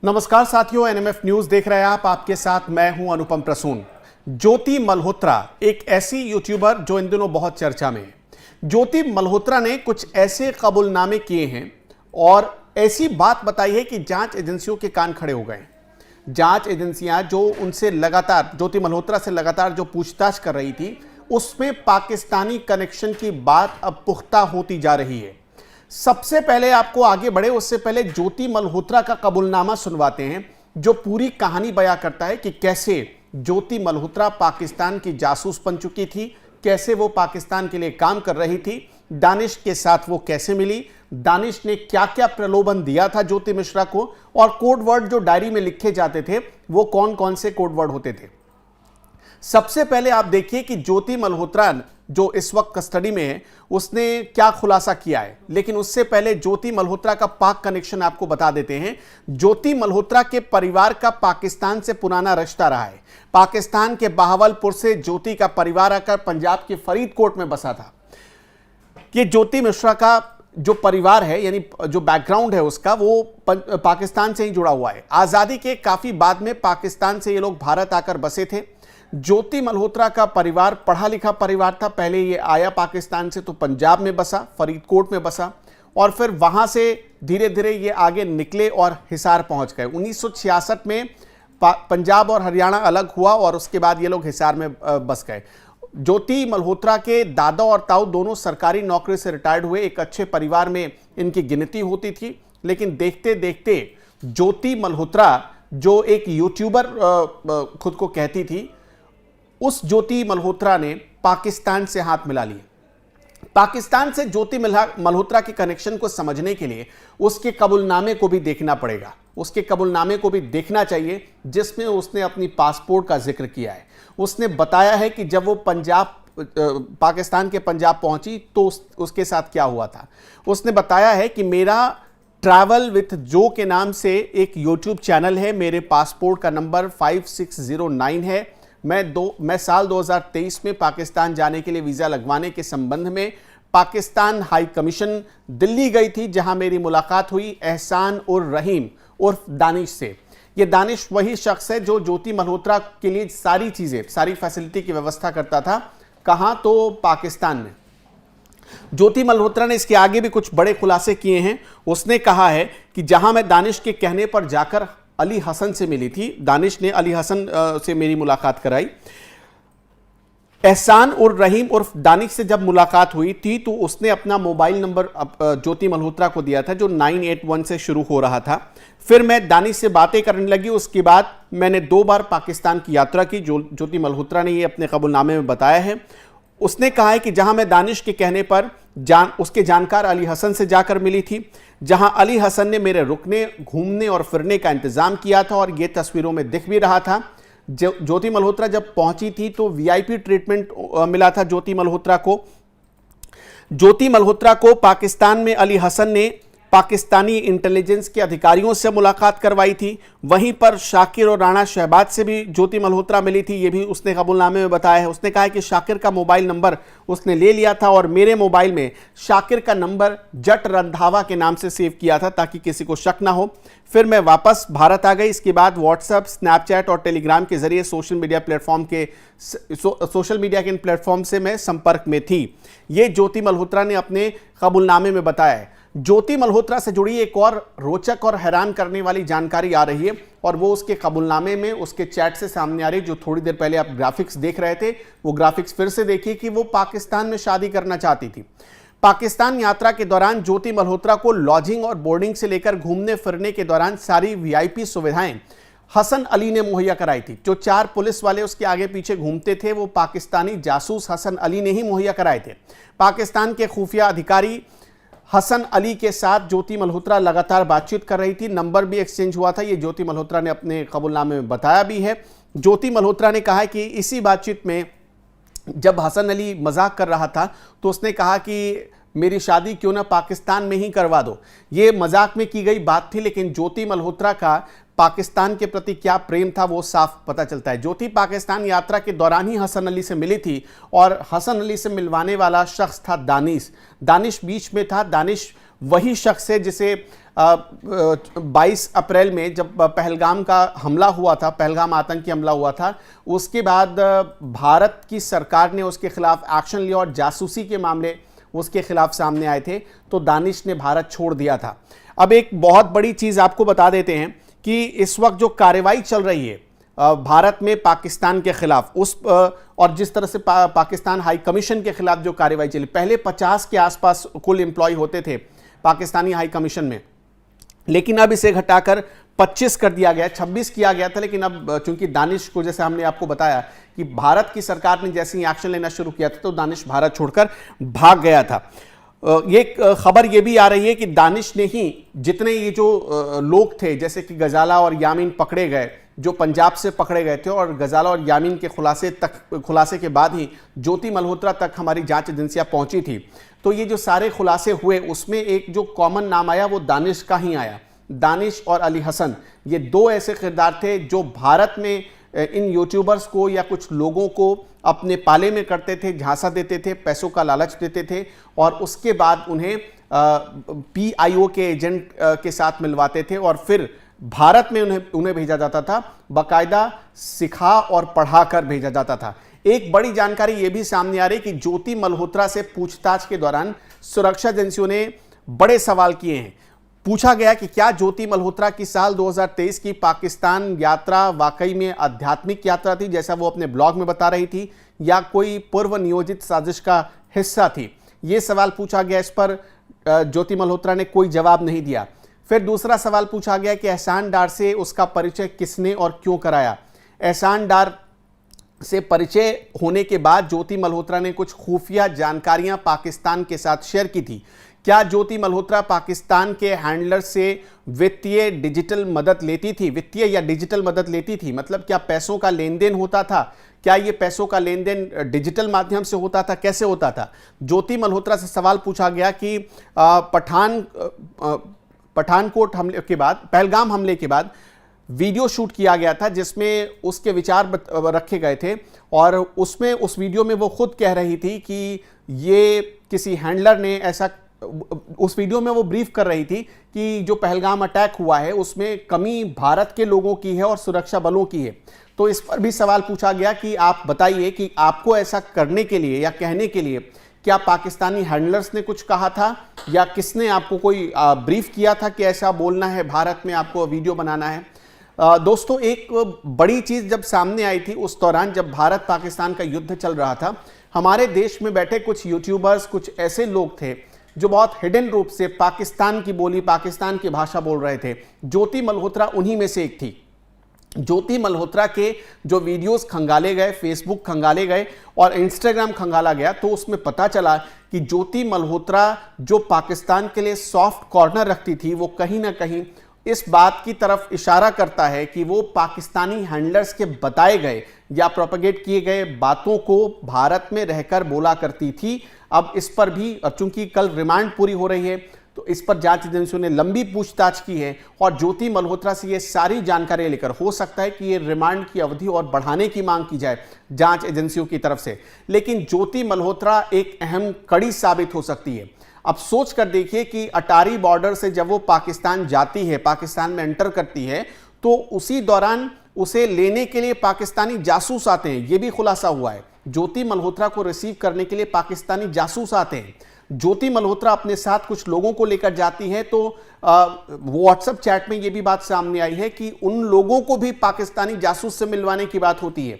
नमस्कार साथियों, NMF news देख रहे हैं आप। आपके साथ मैं हूं अनुपम प्रसून। ज्योति मल्होत्रा एक ऐसी यूट्यूबर जो इन दिनों बहुत चर्चा में है। ज्योति मल्होत्रा ने कुछ ऐसे कबूलनामे किए हैं और ऐसी बात बताई है कि जांच एजेंसियों के कान खड़े हो गए। जांच एजेंसियां जो उनसे लगातार, ज्योति मल्होत्रा से लगातार जो पूछताछ कर रही थी, उसमें पाकिस्तानी कनेक्शन की बात अब पुख्ता होती जा रही है। सबसे पहले आपको आगे बढ़े उससे पहले ज्योति मल्होत्रा का कबूलनामा सुनवाते हैं, जो पूरी कहानी बयां करता है कि कैसे ज्योति मल्होत्रा पाकिस्तान की जासूस बन चुकी थी, कैसे वो पाकिस्तान के लिए काम कर रही थी, दानिश के साथ वो कैसे मिली, दानिश ने क्या क्या प्रलोभन दिया था ज्योति मिश्रा को, और कोड वर्ड जो डायरी में लिखे जाते थे वो कौन कौन से कोड वर्ड होते थे। सबसे पहले आप देखिए कि ज्योति मल्होत्रा जो इस वक्त कस्टडी में है, उसने क्या खुलासा किया है। लेकिन उससे पहले ज्योति मल्होत्रा का पाक कनेक्शन आपको बता देते हैं। ज्योति मल्होत्रा के परिवार का पाकिस्तान से पुराना रिश्ता रहा है। पाकिस्तान के बहावलपुर से ज्योति का परिवार आकर पंजाब के फरीदकोट में बसा था। ये ज्योति मिश्रा का जो परिवार है, यानी जो बैकग्राउंड है उसका, वो पाकिस्तान से ही जुड़ा हुआ है। आजादी के काफी बाद में पाकिस्तान से ये लोग भारत आकर बसे थे। ज्योति मल्होत्रा का परिवार पढ़ा लिखा परिवार था। पहले ये आया पाकिस्तान से तो पंजाब में बसा, फरीदकोट में बसा, और फिर वहां से धीरे धीरे ये आगे निकले और हिसार पहुंच गए। 1966 में पंजाब और हरियाणा अलग हुआ और उसके बाद ये लोग हिसार में बस गए। ज्योति मल्होत्रा के दादा और ताऊ दोनों सरकारी नौकरी से रिटायर्ड हुए। एक अच्छे परिवार में इनकी गिनती होती थी। लेकिन देखते देखते ज्योति मल्होत्रा, जो एक यूट्यूबर खुद को कहती थी, उस ज्योति मल्होत्रा ने पाकिस्तान से हाथ मिला लिए। पाकिस्तान से ज्योति मल्होत्रा के कनेक्शन को समझने के लिए उसके कबूलनामे को भी देखना पड़ेगा। उसके कबूलनामे को भी देखना चाहिए, जिसमें उसने अपनी पासपोर्ट का जिक्र किया है। उसने बताया है कि जब वो पाकिस्तान के पंजाब पहुंची तो उसके साथ क्या हुआ था। उसने बताया है कि मेरा ट्रैवल विथ जो के नाम से एक यूट्यूब चैनल है, मेरे पासपोर्ट का नंबर 5609 है। मैं साल 2023 में पाकिस्तान जाने के लिए वीज़ा लगवाने के संबंध में पाकिस्तान हाई कमीशन दिल्ली गई थी, जहां मेरी मुलाकात हुई एहसान उर रहीम उर्फ दानिश से। यह दानिश वही शख्स है जो ज्योति मल्होत्रा के लिए सारी चीज़ें, सारी फैसिलिटी की व्यवस्था करता था। कहां? तो पाकिस्तान में। ज्योति मल्होत्रा ने इसके आगे भी कुछ बड़े खुलासे किए हैं। उसने कहा है कि जहां मैं दानिश के कहने पर जाकर अली हसन से मिली थी, दानिश ने अली हसन से मेरी मुलाकात कराई। एहसान उर रहीम उर्फ दानिश से जब मुलाकात हुई थी तो उसने अपना मोबाइल नंबर ज्योति मल्होत्रा को दिया था, जो 981 से शुरू हो रहा था। फिर मैं दानिश से बातें करने लगी। उसके बाद मैंने 2 बार पाकिस्तान की यात्रा की, जो ज्योति मल्होत्रा ने ये अपने कबूलनामे में बताया है। उसने कहा है कि जहां मैं दानिश के कहने पर उसके जानकार अली हसन से जाकर मिली थी, जहां अली हसन ने मेरे रुकने, घूमने और फिरने का इंतजाम किया था, और यह तस्वीरों में दिख भी रहा था। ज्योति मल्होत्रा जब पहुंची थी तो वीआईपी ट्रीटमेंट मिला था ज्योति मल्होत्रा को। ज्योति मल्होत्रा को पाकिस्तान में अली हसन ने पाकिस्तानी इंटेलिजेंस के अधिकारियों से मुलाकात करवाई थी। वहीं पर शाकिर और राणा शहबाज से भी ज्योति मल्होत्रा मिली थी। ये भी उसने कबूलनामे में बताया है। उसने कहा है कि शाकिर का मोबाइल नंबर उसने ले लिया था और मेरे मोबाइल में शाकिर का नंबर जट रंधावा के नाम से सेव किया था, ताकि किसी को शक ना हो। फिर मैं वापस भारत आ गई। इसके बाद व्हाट्सएप, स्नैपचैट और टेलीग्राम के जरिए सोशल मीडिया के इन प्लेटफॉर्म से मैं संपर्क में थी। ये ज्योति मल्होत्रा ने अपने कबूलनामे में बताया है। ज्योति मल्होत्रा से जुड़ी एक और रोचक और हैरान करने वाली जानकारी आ रही है, और वो उसके कबूलनामे में उसके चैट से सामने आ रही है। जो थोड़ी देर पहले आप ग्राफिक्स देख रहे थे, वो ग्राफिक्स फिर से देखिए कि वो पाकिस्तान में शादी करना चाहती थी। पाकिस्तान यात्रा के दौरान ज्योति मल्होत्रा को लॉजिंग और बोर्डिंग से लेकर घूमने फिरने के दौरान सारी वीआईपी सुविधाएं हसन अली ने मुहैया कराई थी। जो 4 पुलिस वाले उसके आगे पीछे घूमते थे, वो पाकिस्तानी जासूस हसन अली ने ही मुहैया कराए थे। पाकिस्तान के खुफिया अधिकारी हसन अली के साथ ज्योति मल्होत्रा लगातार बातचीत कर रही थी। नंबर भी एक्सचेंज हुआ था। ये ज्योति मल्होत्रा ने अपने कबूलनामे में बताया भी है। ज्योति मल्होत्रा ने कहा है कि इसी बातचीत में जब हसन अली मजाक कर रहा था तो उसने कहा कि मेरी शादी क्यों ना पाकिस्तान में ही करवा दो। ये मजाक में की गई बात थी, लेकिन ज्योति मल्होत्रा का पाकिस्तान के प्रति क्या प्रेम था वो साफ पता चलता है। ज्योति पाकिस्तान यात्रा के दौरान ही हसन अली से मिली थी, और हसन अली से मिलवाने वाला शख्स था दानिश। दानिश बीच में था। दानिश वही शख्स है जिसे 22 अप्रैल में जब पहलगाम का हमला हुआ था, पहलगाम आतंकी हमला हुआ था, उसके बाद भारत की सरकार ने उसके खिलाफ एक्शन लिया और जासूसी के मामले उसके खिलाफ सामने आए थे, तो दानिश ने भारत छोड़ दिया था। अब एक बहुत बड़ी चीज आपको बता देते हैं कि इस वक्त जो कार्रवाई चल रही है भारत में पाकिस्तान के खिलाफ, उस और जिस तरह से पाकिस्तान हाई कमीशन के खिलाफ जो कार्रवाई चली, पहले 50 के आसपास कुल एम्प्लॉय होते थे पाकिस्तानी हाई कमीशन में, लेकिन अब इसे घटाकर 25 कर दिया गया, 26 किया गया था। लेकिन अब चूंकि दानिश को, जैसे हमने आपको बताया कि भारत की सरकार ने जैसे ही एक्शन लेना शुरू किया था तो दानिश भारत छोड़कर भाग गया था। ये खबर ये भी आ रही है कि दानिश ने ही जितने ये जो लोग थे, जैसे कि गजाला और यामीन पकड़े गए, जो पंजाब से पकड़े गए थे, और गजाला और यामीन के खुलासे के बाद ही ज्योति मल्होत्रा तक हमारी जांच एजेंसियां पहुंची थी। तो ये जो सारे खुलासे हुए उसमें एक जो कॉमन नाम आया वो दानिश का ही आया। दानिश और अली हसन, ये दो ऐसे किरदार थे जो भारत में इन यूट्यूबर्स को या कुछ लोगों को अपने पाले में करते थे, झांसा देते थे, पैसों का लालच देते थे, और उसके बाद उन्हें PIO के एजेंट के साथ मिलवाते थे और फिर भारत में उन्हें भेजा जाता था, बाकायदा सिखा और पढ़ा कर भेजा जाता था। एक बड़ी जानकारी यह भी सामने आ रही कि ज्योति मल्होत्रा से पूछताछ के दौरान सुरक्षा एजेंसियों ने बड़े सवाल किए हैं। पूछा गया कि क्या ज्योति मल्होत्रा की साल 2023 की पाकिस्तान यात्रा वाकई में आध्यात्मिक यात्रा थी, जैसा वो अपने ब्लॉग में बता रही थी, या कोई पूर्व नियोजित साजिश का हिस्सा थी। ये सवाल पूछा गया, इस पर ज्योति मल्होत्रा ने कोई जवाब नहीं दिया। फिर दूसरा सवाल पूछा गया कि एहसान डार से उसका परिचय किसने और क्यों कराया। एहसान डार से परिचय होने के बाद ज्योति मल्होत्रा ने कुछ खुफिया जानकारियां पाकिस्तान के साथ शेयर की थी। क्या ज्योति मल्होत्रा पाकिस्तान के हैंडलर से वित्तीय या डिजिटल मदद लेती थी? मतलब क्या पैसों का लेन देन होता था? क्या ये पैसों का लेन देन डिजिटल माध्यम से होता था? कैसे होता था? ज्योति मल्होत्रा से सवाल पूछा गया कि पठानकोट हमले के बाद, पहलगाम हमले के बाद वीडियो शूट किया गया था जिसमें उसके विचार रखे गए थे, और उसमें उस वीडियो में वो खुद कह रही थी कि ये किसी हैंडलर ने ऐसा, उस वीडियो में वो ब्रीफ कर रही थी कि जो पहलगाम अटैक हुआ है उसमें कमी भारत के लोगों की है और सुरक्षा बलों की है। तो इस पर भी सवाल पूछा गया कि आप बताइए कि आपको ऐसा करने के लिए या कहने के लिए क्या पाकिस्तानी हैंडलर्स ने कुछ कहा था, या किसने आपको कोई ब्रीफ किया था कि ऐसा बोलना है, भारत में आपको वीडियो बनाना है। दोस्तों, एक बड़ी चीज जब सामने आई थी उस दौरान जब भारत पाकिस्तान का युद्ध चल रहा था, हमारे देश में बैठे कुछ यूट्यूबर्स, कुछ ऐसे लोग थे जो बहुत हिडन रूप से पाकिस्तान की बोली, पाकिस्तान की भाषा बोल रहे थे। ज्योति मल्होत्रा उन्हीं में से एक थी। ज्योति मल्होत्रा के जो वीडियोस खंगाले गए, फेसबुक खंगाले गए और इंस्टाग्राम खंगाला गया, तो उसमें पता चला कि ज्योति मल्होत्रा जो पाकिस्तान के लिए सॉफ्ट कॉर्नर रखती थी, वो कहीं ना कहीं इस बात की तरफ इशारा करता है कि वो पाकिस्तानी हैंडलर्स के बताए गए या प्रोपेगेट किए गए बातों को भारत में रहकर बोला करती थी। अब इस पर भी, चूंकि कल रिमांड पूरी हो रही है, तो इस पर जांच एजेंसियों ने लंबी पूछताछ की है और ज्योति मल्होत्रा से ये सारी जानकारी लेकर हो सकता है कि ये रिमांड की अवधि और बढ़ाने की मांग की जाए जांच एजेंसियों की तरफ से। लेकिन ज्योति मल्होत्रा एक अहम कड़ी साबित हो सकती है। अब सोच कर देखिए कि अटारी बॉर्डर से जब वो पाकिस्तान जाती है, पाकिस्तान में एंटर करती है, तो उसी दौरान उसे लेने के लिए पाकिस्तानी जासूस आते हैं। यह भी खुलासा हुआ है, ज्योति मल्होत्रा को रिसीव करने के लिए पाकिस्तानी जासूस आते हैं। ज्योति मल्होत्रा अपने साथ कुछ लोगों को लेकर जाती है, तो व्हाट्सएप चैट में यह भी बात सामने आई है कि उन लोगों को भी पाकिस्तानी जासूस से मिलवाने की बात होती है।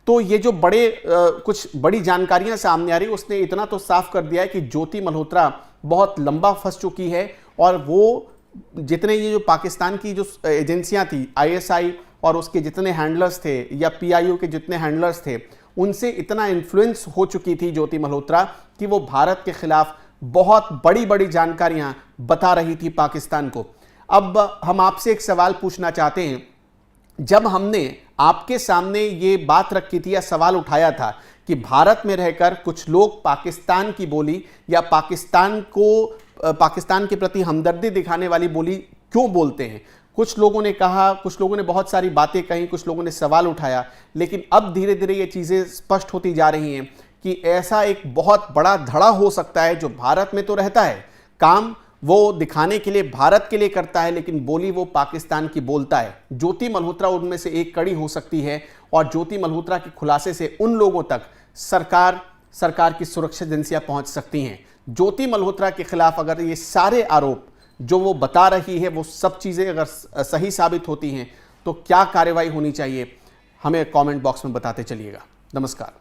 तो ये जो कुछ बड़ी जानकारियां सामने आ रही, उसने इतना तो साफ कर दिया है कि ज्योति मल्होत्रा बहुत लंबा फंस चुकी है, और वो जितने ये जो पाकिस्तान की जो एजेंसियां थी, ISI और उसके जितने हैंडलर्स थे या PIO के जितने हैंडलर्स थे, उनसे इतना इन्फ्लुएंस हो चुकी थी ज्योति मल्होत्रा कि वो भारत के खिलाफ बहुत बड़ी बड़ी जानकारियां बता रही थी पाकिस्तान को। अब हम आपसे एक सवाल पूछना चाहते हैं, जब हमने आपके सामने ये बात रखी थी या सवाल उठाया था कि भारत में रहकर कुछ लोग पाकिस्तान की बोली या पाकिस्तान के प्रति हमदर्दी दिखाने वाली बोली क्यों बोलते हैं, कुछ लोगों ने कहा, कुछ लोगों ने बहुत सारी बातें कही, कुछ लोगों ने सवाल उठाया, लेकिन अब धीरे धीरे ये चीज़ें स्पष्ट होती जा रही हैं कि ऐसा एक बहुत बड़ा धड़ा हो सकता है जो भारत में तो रहता है, काम वो दिखाने के लिए भारत के लिए करता है, लेकिन बोली वो पाकिस्तान की बोलता है। ज्योति मल्होत्रा उनमें से एक कड़ी हो सकती है और ज्योति मल्होत्रा के खुलासे से उन लोगों तक सरकार की सुरक्षा एजेंसियां पहुंच सकती हैं। ज्योति मल्होत्रा के खिलाफ अगर ये सारे आरोप जो वो बता रही है वो सब चीजें अगर सही साबित होती हैं तो क्या कार्रवाई होनी चाहिए, हमें कमेंट बॉक्स में बताते चलिएगा। नमस्कार।